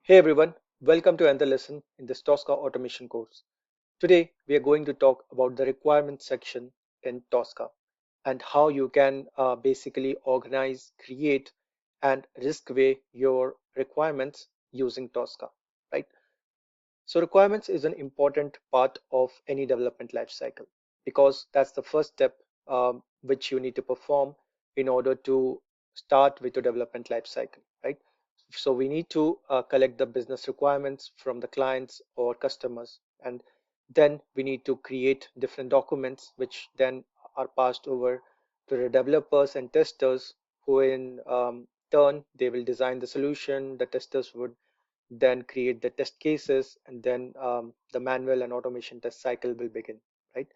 Hey everyone, welcome to another lesson in this Tosca automation course. Today we are going to talk about the requirements section in Tosca and how you can basically organize, create, and risk weigh your requirements using Tosca, right? So requirements is an important part of any development lifecycle because that's the first step which you need to perform in order to start with your development lifecycle, right? So we need to collect the business requirements from the clients or customers, and then we need to create different documents which then are passed over to the developers and testers who in turn they will design the solution. The testers would then create the test cases, and then the manual and automation test cycle will begin, right?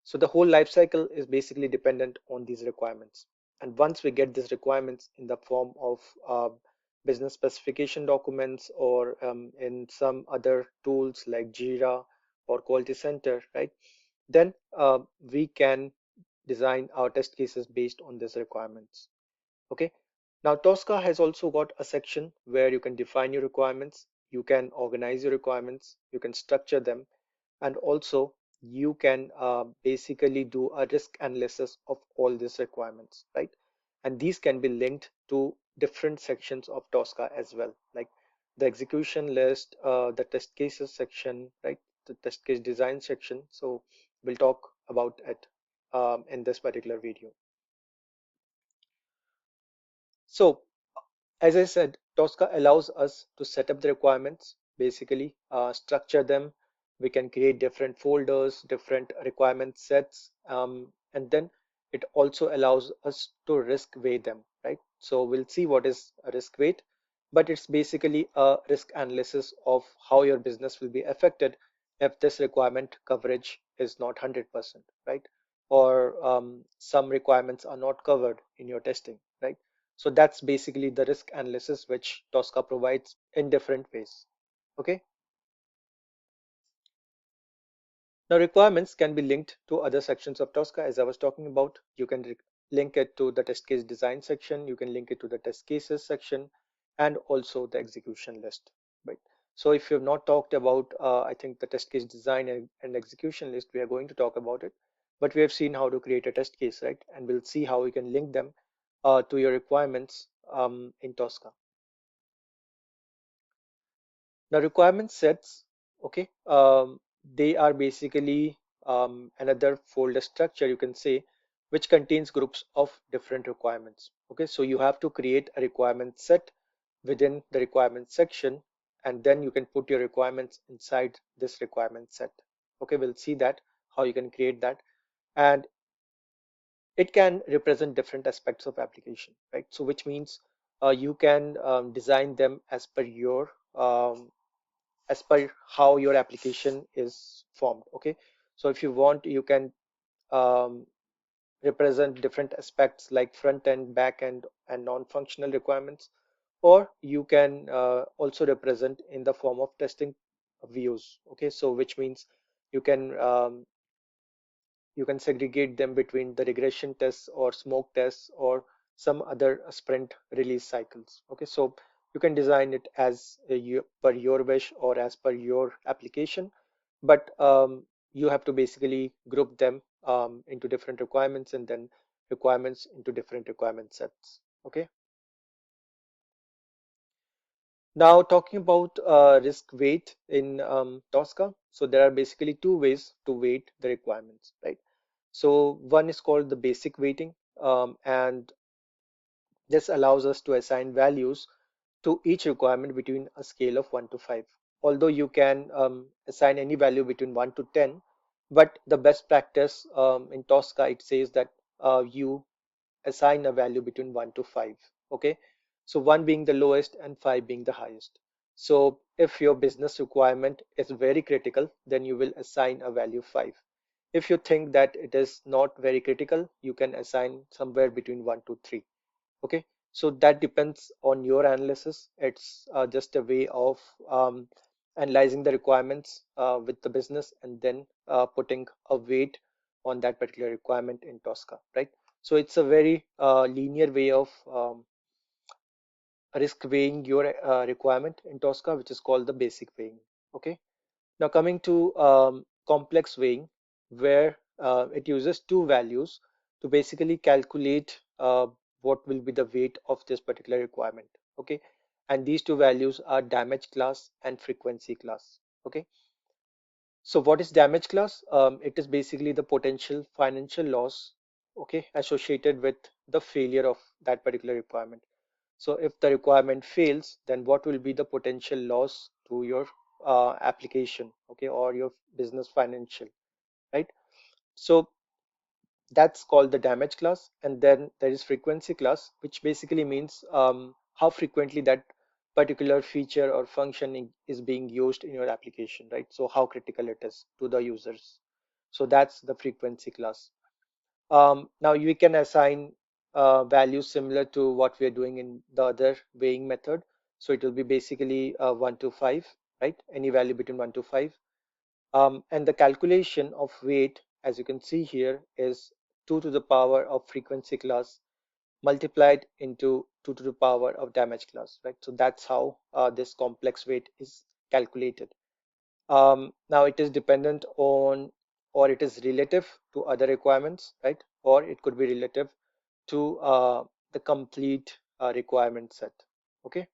So the whole life cycle is basically dependent on these requirements. And once we get these requirements in the form of business specification documents or in some other tools like Jira or Quality Center, right? Then we can design our test cases based on these requirements. Okay. Now Tosca has also got a section where you can define your requirements, you can organize your requirements, you can structure them, and also you can basically do a risk analysis of all these requirements, right? And these can be linked to different sections of Tosca as well, like the execution list, the test cases section, right? The test case design section. So we'll talk about it in this particular video. So as I said, Tosca allows us to set up the requirements, basically structure them. We can create different folders, different requirement sets, and then it also allows us to risk weigh them, right? So we'll see what is a risk weight, but it's basically a risk analysis of how your business will be affected if this requirement coverage is not 100%, right? Or some requirements are not covered in your testing, right? So that's basically the risk analysis which Tosca provides in different ways. Okay. Now requirements can be linked to other sections of Tosca as I was talking about. You can link it to the test case design section. You can link it to the test cases section and also the execution list. Right. So if you have not talked about, I think the test case design and execution list, we are going to talk about it. But we have seen how to create a test case, right? And we'll see how we can link them to your requirements in Tosca. Now requirement sets, okay, they are basically another folder structure you can say, which contains groups of different requirements. Okay, so you have to create a requirement set within the requirement section, and then you can put your requirements inside this requirement set. Okay, we'll see that how you can create that, and it can represent different aspects of application, right? So which means you can design them as per how your application is formed. Okay, so if you want, you can um, represent different aspects like front end, back end, and non-functional requirements, or you can also represent in the form of testing views. Okay, so which means you can segregate them between the regression tests or smoke tests or some other sprint release cycles. Okay, so you can design it as per your wish or as per your application, but you have to basically group them into different requirements and then requirements into different requirement sets. Okay. Now talking about risk weight in Tosca. So there are basically two ways to weight the requirements, right? So one is called the basic weighting, and this allows us to assign values to each requirement between a scale of 1 to 5. Although you can assign any value between 1 to 10, but the best practice in Tosca, it says that you assign a value between 1 to 5. Okay, so 1 being the lowest and 5 being the highest. So if your business requirement is very critical, then you will assign a value 5. If you think that it is not very critical, you can assign somewhere between 1 to 3. Okay, so that depends on your analysis. It's just a way of analyzing the requirements with the business and then putting a weight on that particular requirement in Tosca, right? So it's a very linear way of risk weighing your requirement in Tosca, which is called the basic weighing. Okay. Now coming to complex weighing, where it uses two values to basically calculate what will be the weight of this particular requirement. Okay. And these two values are damage class and frequency class. Okay. So what is damage class? It is basically the potential financial loss, okay, associated with the failure of that particular requirement. So if the requirement fails, then what will be the potential loss to your application, okay, or your business financial, right? So that's called the damage class. And then there is frequency class, which basically means how frequently that particular feature or function is being used in your application, right? So how critical it is to the users. So that's the frequency class. Now you can assign values similar to what we are doing in the other weighing method. So it will be basically 1 to 5, right? Any value between 1 to 5. And the calculation of weight, as you can see here, is 2 to the power of frequency class multiplied into 2 to the power of damage class, right? So that's how this complex weight is calculated. Now it is dependent on, or it is relative to other requirements, right? Or it could be relative to the complete requirement set. Okay,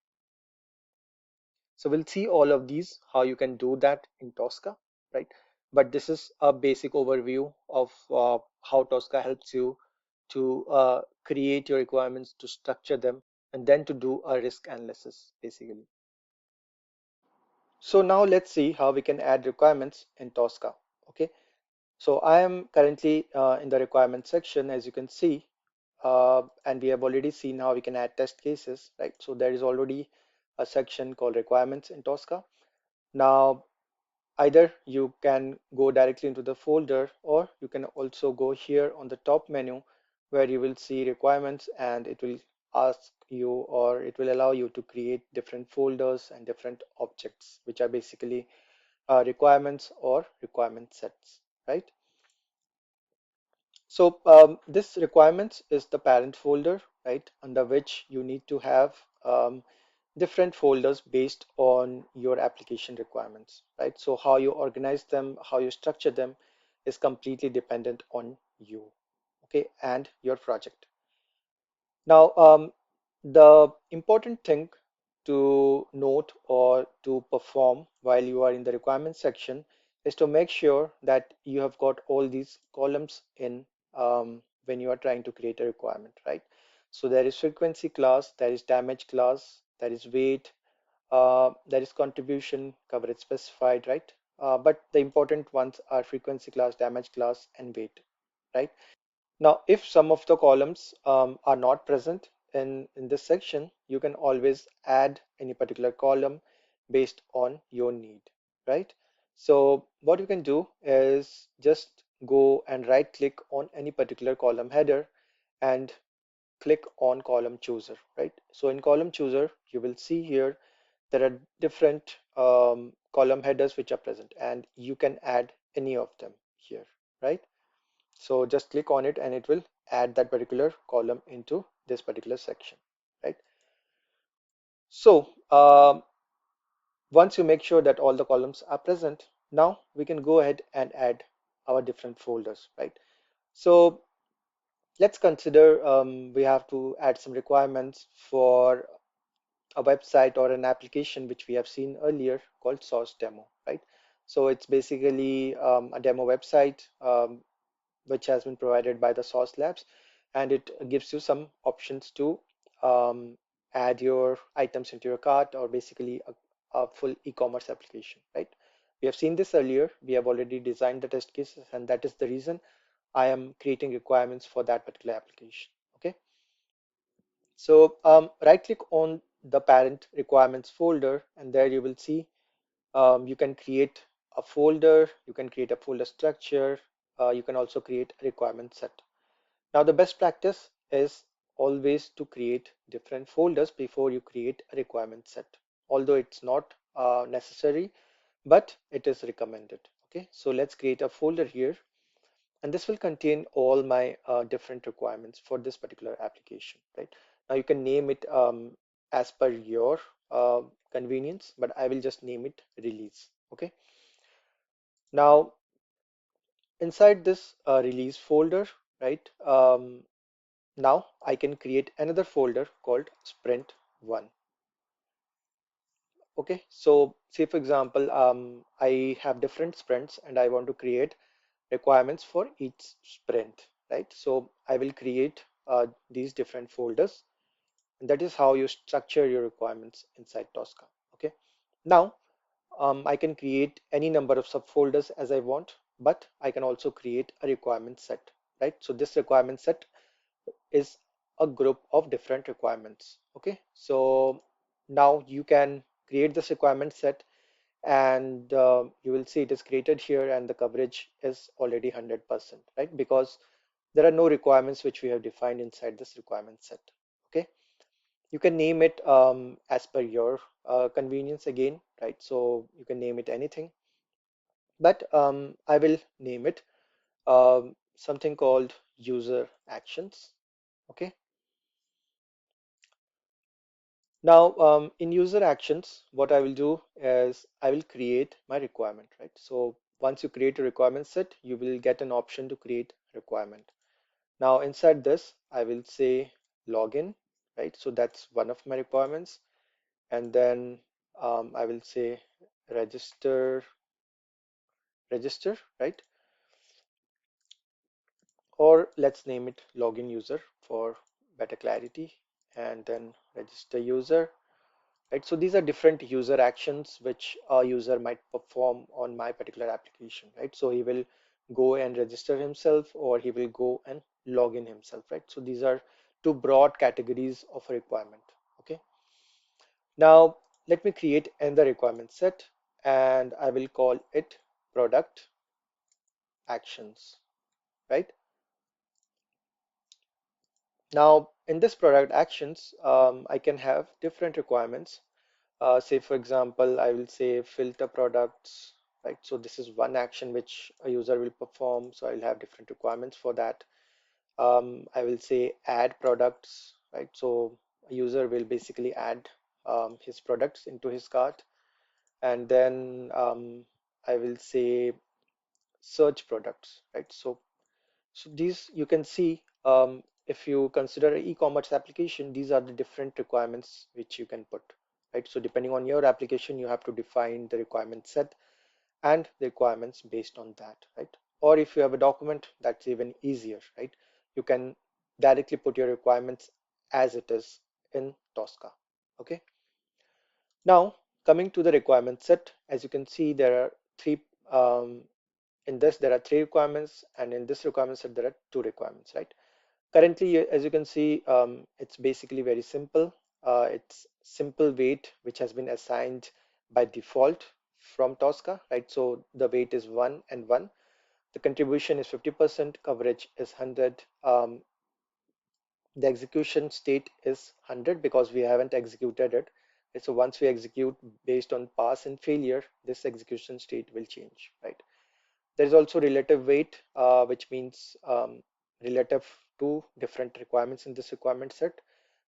so we'll see all of these, how you can do that in Tosca, right? But this is a basic overview of how Tosca helps you to create your requirements, to structure them, and then to do a risk analysis, basically. So now let's see how we can add requirements in Tosca. Okay, so I am currently in the requirements section, as you can see, and we have already seen how we can add test cases, right? So there is already a section called requirements in Tosca. Now, either you can go directly into the folder, or you can also go here on the top menu where you will see requirements, and it will ask you, or it will allow you to create different folders and different objects, which are basically requirements or requirement sets, right? So this requirements is the parent folder, right, under which you need to have different folders based on your application requirements, right? So how you organize them, how you structure them is completely dependent on you, okay, and your project. Now, the important thing to note or to perform while you are in the requirements section is to make sure that you have got all these columns in when you are trying to create a requirement, right? So there is frequency class, there is damage class, there is weight, there is contribution, coverage specified, right? But the important ones are frequency class, damage class, and weight, right? Now, if some of the columns are not present in this section, you can always add any particular column based on your need, right? So what you can do is just go and right click on any particular column header and click on column chooser, right? So in column chooser, you will see here there are different column headers which are present, and you can add any of them here, right? So just click on it and it will add that particular column into this particular section, right? So once you make sure that all the columns are present, now we can go ahead and add our different folders, right? So let's consider we have to add some requirements for a website or an application which we have seen earlier called source demo, right? So it's basically a demo website which has been provided by the Source Labs, and it gives you some options to um, add your items into your cart, or basically a full e-commerce application, right? We have seen this earlier. We have already designed the test cases, and that is the reason I am creating requirements for that particular application. Okay. So right click on the parent requirements folder, and there you will see you can create a folder, you can create a folder structure, you can also create a requirement set. Now, the best practice is always to create different folders before you create a requirement set, although it's not necessary, but it is recommended. Okay, so let's create a folder here, and this will contain all my different requirements for this particular application, right? Now you can name it as per your convenience, but I will just name it release. Okay. Now, inside this release folder, right? Now I can create another folder called sprint one. Okay, so say for example, I have different sprints and I want to create requirements for each sprint, right? So I will create these different folders, and that is how you structure your requirements inside Tosca. Okay, now I can create any number of subfolders as I want, but I can also create a requirement set, right? So this requirement set is a group of different requirements. Okay, so now you can create this requirement set, and you will see it is created here, and the coverage is already 100%, right? Because there are no requirements which we have defined inside this requirement set. Okay, you can name it as per your convenience again, right? So you can name it anything, but I will name it something called user actions. Okay. Now, in user actions, what I will do is I will create my requirement, right? So once you create a requirement set, you will get an option to create requirement. Now, inside this, I will say login, right? So that's one of my requirements. And then I will say register, right? Or let's name it login user for better clarity. And then register user. Right, so these are different user actions which a user might perform on my particular application, right? So he will go and register himself, or he will go and log in himself, right? So these are two broad categories of a requirement. Okay, now let me create another requirement set, and I will call it product actions, right? Now in this product actions, I can have different requirements. Say for example, I will say filter products, right? So this is one action which a user will perform. So I'll have different requirements for that. I will say add products, right? So a user will basically add his products into his cart. And then I will say search products, right? So these you can see, if you consider an e-commerce application, these are the different requirements which you can put, right? So depending on your application, you have to define the requirement set and the requirements based on that, right? Or if you have a document, that's even easier, right? You can directly put your requirements as it is in Tosca. Okay. Now coming to the requirement set, as you can see, there are three. In this, there are three requirements, and in this requirement set, there are two requirements, right? Currently, as you can see, it's basically very simple. It's simple weight, which has been assigned by default from Tosca, right? So the weight is 1 and 1. The contribution is 50%, coverage is 100. The execution state is 100 because we haven't executed it. And so once we execute based on pass and failure, this execution state will change, right? There is also relative weight, which means relative to different requirements in this requirement set.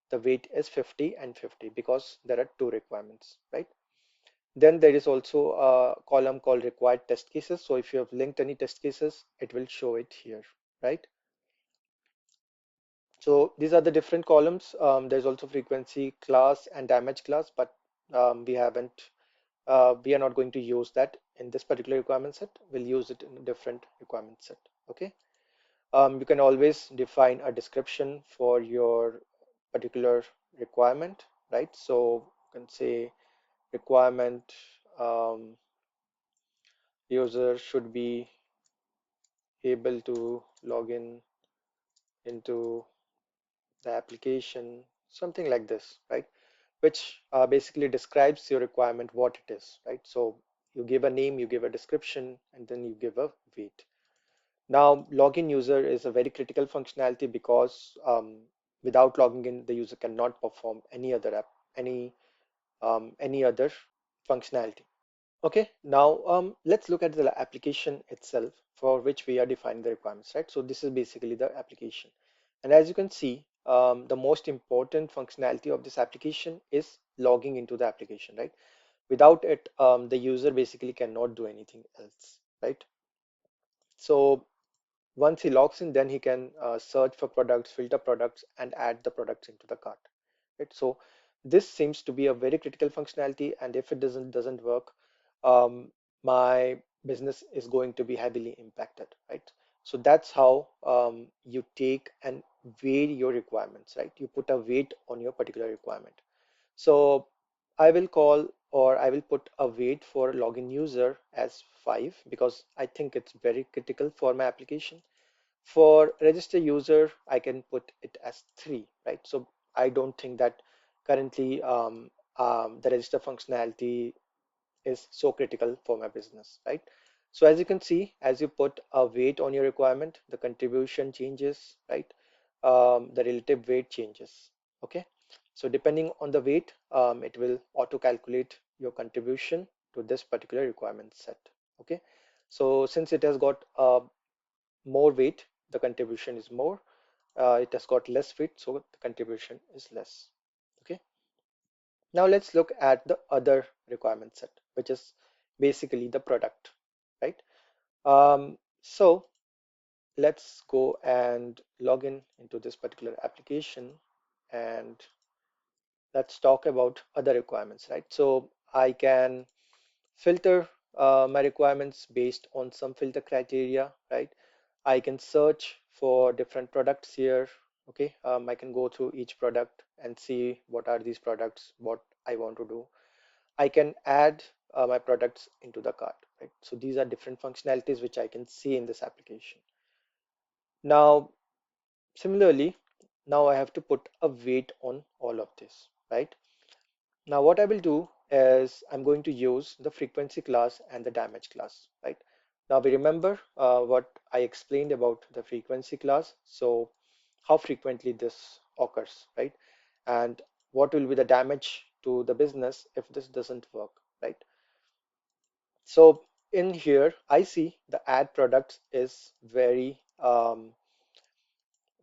The weight is 50 and 50 because there are two requirements, right? Then there is also a column called required test cases. So if you have linked any test cases, it will show it here, right? So these are the different columns. There's also frequency class and damage class, but we haven't, we are not going to use that in this particular requirement set. We'll use it in a different requirement set. Okay. You can always define a description for your particular requirement, right? So you can say requirement user should be able to log in into the application, something like this, right? Which basically describes your requirement, what it is, right? So you give a name, you give a description, and then you give a weight. Now, login user is a very critical functionality because without logging in, the user cannot perform any other app, any other functionality. Okay, now let's look at the application itself for which we are defining the requirements, right? So this is basically the application. And as you can see, the most important functionality of this application is logging into the application, right? Without it, the user basically cannot do anything else, right? So once he logs in, then he can search for products, filter products, and add the products into the cart, right? So this seems to be a very critical functionality, and if it doesn't work, um, my business is going to be heavily impacted, right? So that's how you take and weigh your requirements, right? You put a weight on your particular requirement. So I will call, or I will put a weight for login user as 5 because I think it's very critical for my application. For register user, I can put it as 3, right? So I don't think that currently the register functionality is so critical for my business, right? So as you can see, as you put a weight on your requirement, the contribution changes, right? The relative weight changes. Okay. So depending on the weight, it will auto calculate your contribution to this particular requirement set. Okay. So since it has got more weight, the contribution is more. It has got less weight, so the contribution is less. Okay. Now let's look at the other requirement set, which is basically the product, right? So let's go and log in into this particular application and let's talk about other requirements, right? So I can filter my requirements based on some filter criteria, right? I can search for different products here. Okay, I can go through each product and see what are these products, what I want to do. I can add my products into the cart, right? So these are different functionalities which I can see in this application. Now, similarly, now I have to put a weight on all of this, right? Now what I will do is I'm going to use the frequency class and the damage class, right? Now we remember what I explained about the frequency class. So how frequently this occurs, right? And what will be the damage to the business if this doesn't work, right? So in here, I see the add products is very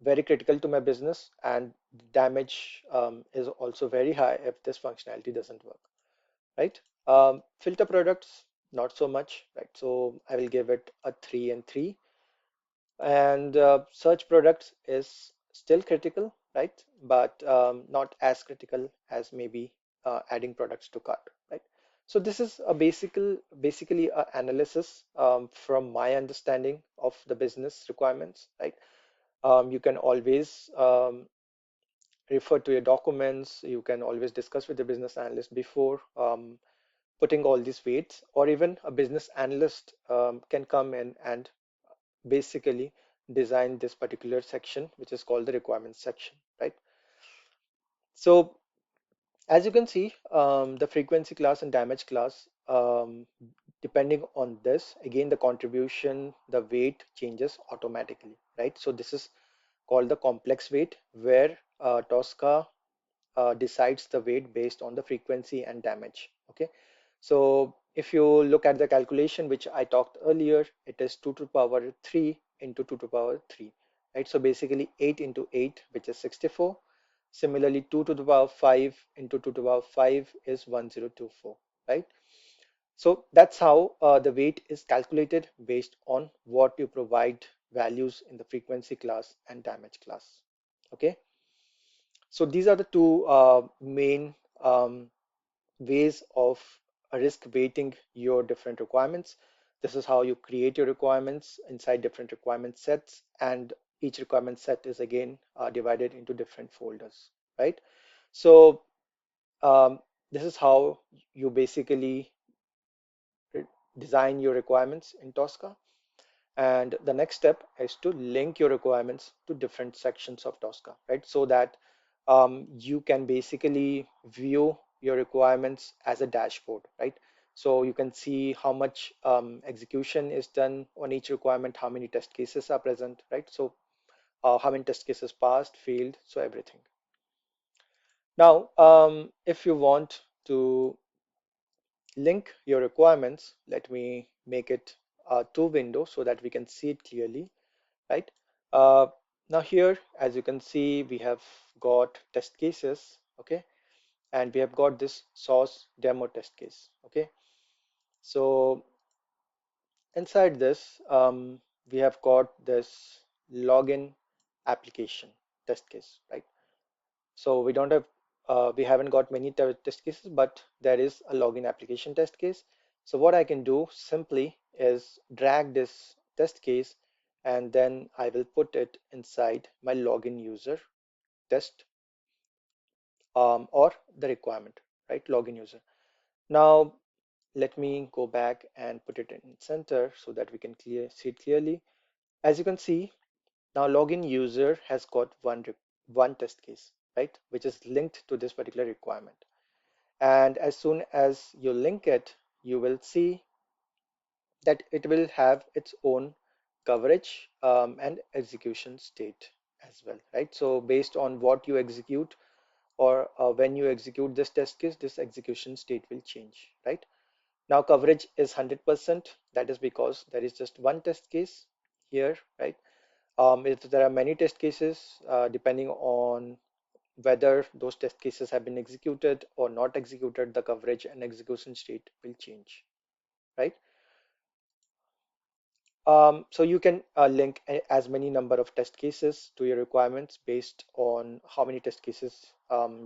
critical to my business, and damage is also very high if this functionality doesn't work, right? Filter products, not so much, right? So I will give it a 3 and 3. And search products is still critical, right? But not as critical as maybe adding products to cart, right? So this is a basically a analysis from my understanding of the business requirements, right? You can always refer to your documents. You can always discuss with the business analyst before putting all these weights, or even a business analyst can come in and basically design this particular section, which is called the requirements section, right? So as you can see, the frequency class and damage class, depending on this, again, the contribution, the weight changes automatically, right? So this is called the complex weight, where Tosca decides the weight based on the frequency and damage. Okay, so if you look at the calculation which I talked earlier, it is 2 to the power 3 into 2 to the power 3, right? So basically 8 into 8, which is 64. Similarly, 2 to the power 5 into 2 to the power 5 is 1024, right? So that's how the weight is calculated based on what you provide values in the frequency class and damage class. Okay, so these are the two main ways of risk weighting your different requirements. This is how you create your requirements inside different requirement sets, and each requirement set is again divided into different folders, right? So um, this is how you basically design your requirements in Tosca. And the next step is to link your requirements to different sections of Tosca, right? So that you can basically view your requirements as a dashboard, right? So you can see how much execution is done on each requirement, how many test cases are present, right? So how many test cases passed, failed, so everything. Now, if you want to link your requirements, let me make it two windows so that we can see it clearly, right? Uh, Now here, as you can see, we have got test cases, okay, and we have got this source demo test case, okay. So inside this, we have got this login application test case, right? So we don't have, we haven't got many test cases, but there is a login application test case. So what I can do simply is drag this test case, and then I will put it inside my login user test, or the requirement, right? Login user. Now let me go back and put it in center so that we can see it clearly. As you can see, now login user has got one test case, right, which is linked to this particular requirement. And as soon as you link it, you will see that it will have its own coverage, and execution state as well, right? So based on what you execute, or when you execute this test case, this execution state will change, right? Now coverage is 100%. That is because there is just one test case here, right? If there are many test cases, depending on whether those test cases have been executed or not executed, the coverage and execution state will change, right? So you can link as many number of test cases to your requirements based on how many test cases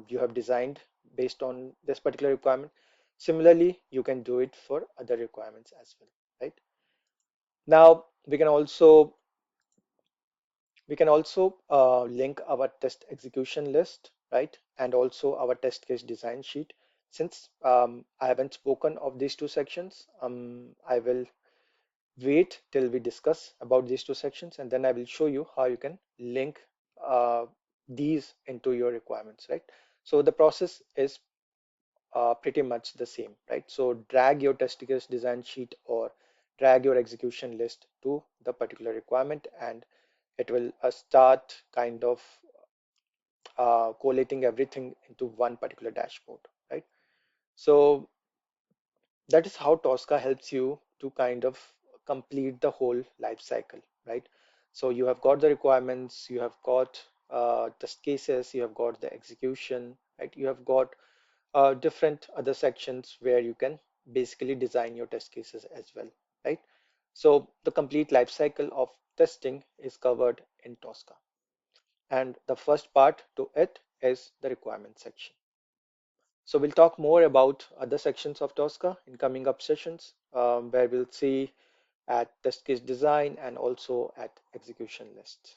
you have designed based on this particular requirement. Similarly, you can do it for other requirements as well, right? Now we can also link our test execution list, right? And also our test case design sheet. Since I haven't spoken of these two sections, I will wait till we discuss about these two sections, and then I will show you how you can link uh, these into your requirements, right? So the process is pretty much the same, right? So drag your test case design sheet or drag your execution list to the particular requirement, and it will start kind of collating everything into one particular dashboard, right? So that is how Tosca helps you to kind of complete the whole life cycle, right? So you have got the requirements, you have got test cases, you have got the execution, right? You have got different other sections where you can basically design your test cases as well, right? So the complete life cycle of testing is covered in Tosca. And the first part to it is the requirement section. So we'll talk more about other sections of Tosca in coming up sessions, where we'll see at test case design and also at execution lists.